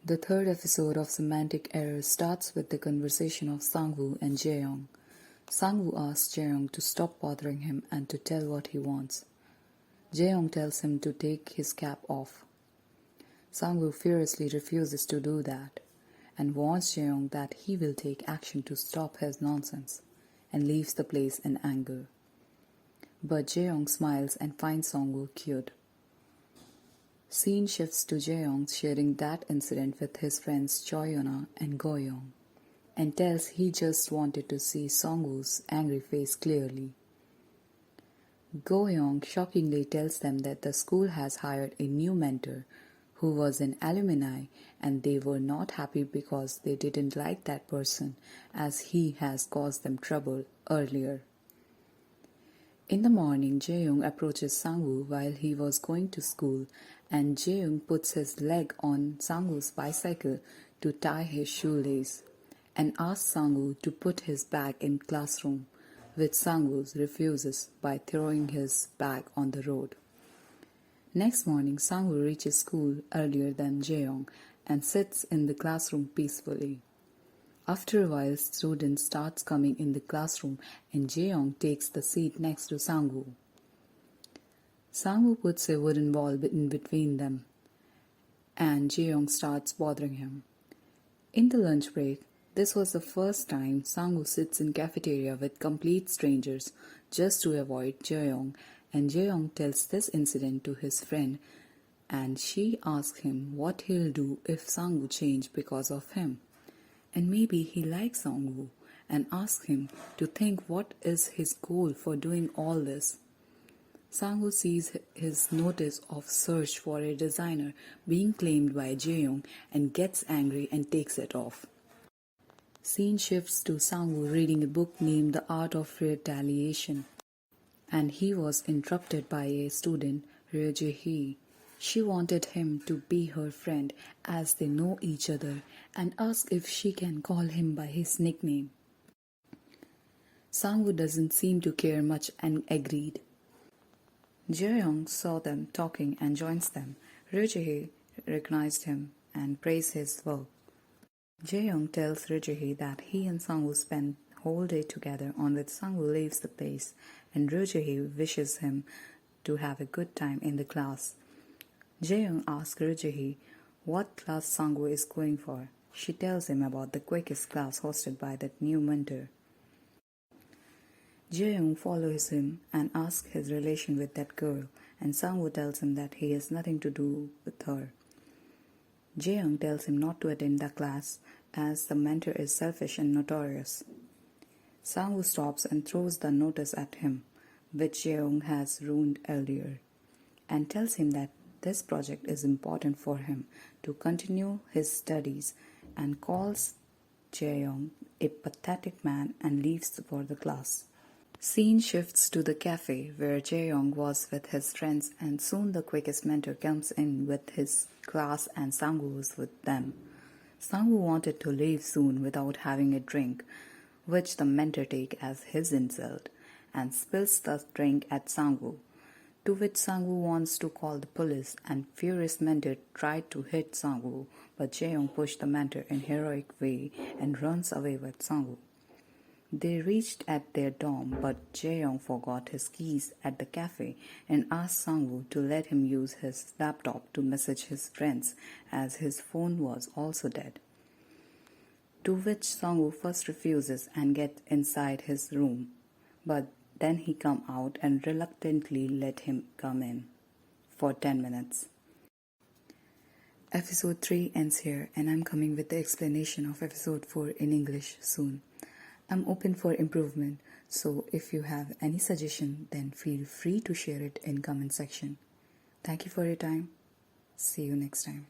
The third episode of Semantic Error starts with the conversation of Sangwoo and Jaeyoung. Sangwoo asks Jaeyoung to stop bothering him and to tell what he wants. Jaeyoung tells him to take his cap off. Sangwoo furiously refuses to do that and warns Jaeyoung that he will take action to stop his nonsense and leaves the place in anger. But Jaeyoung smiles and finds Sangwoo cute. Scene shifts to Jaeyoung sharing that incident with his friends Choyona and Goyoung and tells he just wanted to see Sangwoo's angry face clearly. Goyoung shockingly tells them that the school has hired a new mentor who was an alumni and they were not happy because they didn't like that person as he has caused them trouble earlier. In the morning, Jaeyoung approaches Sangwoo while he was going to school and Jaeyoung puts his leg on Sangwoo's bicycle to tie his shoelace and asks Sangwoo to put his bag in classroom, which Sangwoo refuses by throwing his bag on the road. Next morning, Sangwoo reaches school earlier than Jaeyoung and sits in the classroom peacefully. After a while, students start coming in the classroom and Jaeyoung takes the seat next to Sangwoo. Sangwoo puts a wooden wall in between them and Jaeyoung starts bothering him. In the lunch break, this was the first time Sangwoo sits in cafeteria with complete strangers just to avoid Jaeyoung, and Jaeyoung tells this incident to his friend and she asks him what he'll do if Sangwoo changed because of him. And maybe he likes Sangwoo and asks him to think what is his goal for doing all this. Sangwoo sees his notice of search for a designer being claimed by Jaeyoung and gets angry and takes it off. Scene shifts to Sangwoo reading a book named The Art of Retaliation, and he was interrupted by a student, Ryo-jae-hee. She wanted him to be her friend as they know each other and asked if she can call him by his nickname. Sangwoo doesn't seem to care much and agreed. Jaeyoung saw them talking and joins them. Ryo-jae-hee recognized him and praised his work. Jaeyoung tells Ryo-jae-hee that he and Sangwoo spent the whole day together, on which Sangwoo leaves the place and Ryo-jae-hee wishes him to have a good time in the class. Jaeyoung asks Ryo-jae-hee what class Sangwoo is going for. She tells him about the quickest class hosted by that new mentor. Jaeyoung follows him and asks his relation with that girl, and Sangwoo tells him that he has nothing to do with her. Jaeyoung tells him not to attend the class as the mentor is selfish and notorious. Sangwoo stops and throws the notice at him, which Jaeyoung has ruined earlier, and tells him that this project is important for him to continue his studies and calls Jaeyoung a pathetic man and leaves for the class. Scene shifts to the cafe where Jaeyoung was with his friends and soon the quickest mentor comes in with his class and Sangwoo is with them. Sangwoo wanted to leave soon without having a drink, which the mentor takes as his insult and spills the drink at Sangwoo, to which Sangwoo wants to call the police and furious mentor tried to hit Sangwoo, but Jaeyoung pushed the mentor in heroic way and runs away with Sangwoo. They reached at their dorm, but Jaeyoung forgot his keys at the cafe and asked Sangwoo to let him use his laptop to message his friends as his phone was also dead. To which Sangwoo first refuses and gets inside his room, but then he comes out and reluctantly let him come in for 10 minutes. Episode 3 ends here and I'm coming with the explanation of episode 4 in English soon. I'm open for improvement, so if you have any suggestion, then feel free to share it in comment section. Thank you for your time. See you next time.